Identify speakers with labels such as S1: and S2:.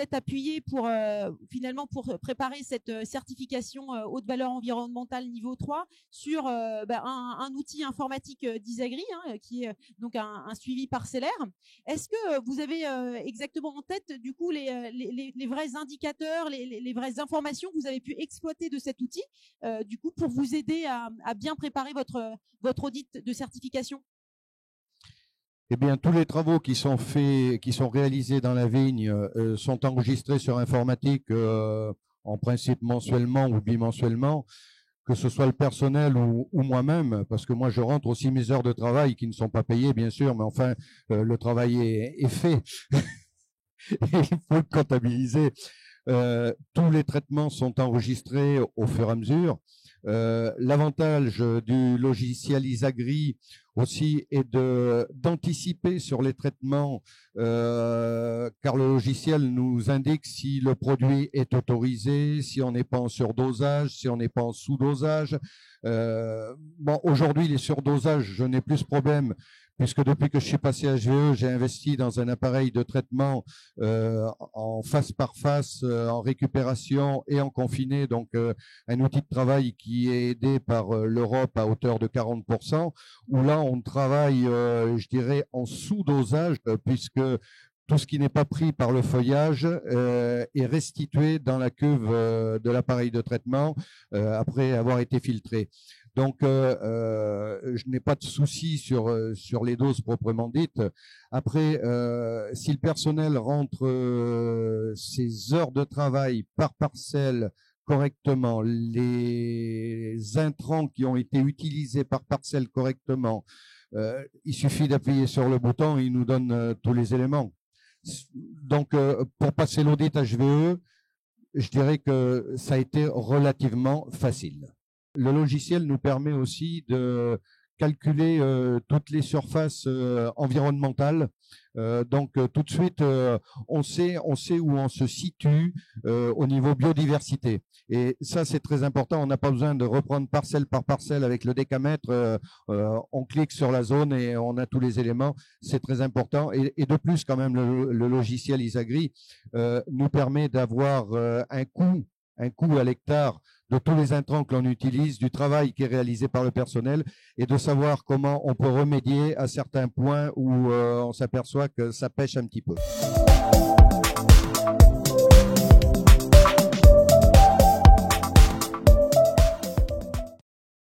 S1: êtes appuyé pour finalement pour préparer cette certification haute valeur environnementale niveau 3 sur un outil informatique d'Isagri, qui est donc un suivi parcellaire. Est-ce que vous avez exactement en tête du coup les vrais indicateurs, les vraies informations que vous avez pu exploiter de cet outil du coup pour vous aider à bien préparer votre audit de certification?
S2: Eh bien, tous les travaux qui sont faits, qui sont réalisés dans la vigne, sont enregistrés sur informatique, en principe mensuellement ou bimensuellement, que ce soit le personnel ou moi-même, parce que moi je rentre aussi mes heures de travail qui ne sont pas payées, bien sûr, mais enfin, le travail est fait. Et il faut le comptabiliser. Tous les traitements sont enregistrés au fur et à mesure. L'avantage du logiciel Isagri aussi est d'anticiper sur les traitements, car le logiciel nous indique si le produit est autorisé, si on n'est pas en surdosage, si on n'est pas en sous-dosage. Bon, aujourd'hui, les surdosages, je n'ai plus ce problème, puisque depuis que je suis passé à HVE, j'ai investi dans un appareil de traitement en face par face, en récupération et en confiné, donc un outil de travail qui est aidé par l'Europe à hauteur de 40%, où là on travaille, je dirais, en sous-dosage, puisque tout ce qui n'est pas pris par le feuillage est restitué dans la cuve de l'appareil de traitement après avoir été filtré. Donc, je n'ai pas de souci sur les doses proprement dites. Après, si le personnel rentre ses heures de travail par parcelle correctement, les intrants qui ont été utilisés par parcelle correctement, il suffit d'appuyer sur le bouton et il nous donne tous les éléments. Donc, pour passer l'audit HVE, je dirais que ça a été relativement facile. Le logiciel nous permet aussi de calculer toutes les surfaces environnementales. Donc tout de suite, on sait où on se situe au niveau biodiversité. Et ça, c'est très important. On n'a pas besoin de reprendre parcelle par parcelle avec le décamètre. On clique sur la zone et on a tous les éléments. C'est très important. Et de plus, quand même, le logiciel Isagri nous permet d'avoir un coût à l'hectare de tous les intrants que l'on utilise, du travail qui est réalisé par le personnel et de savoir comment on peut remédier à certains points où on s'aperçoit que ça pêche un petit peu.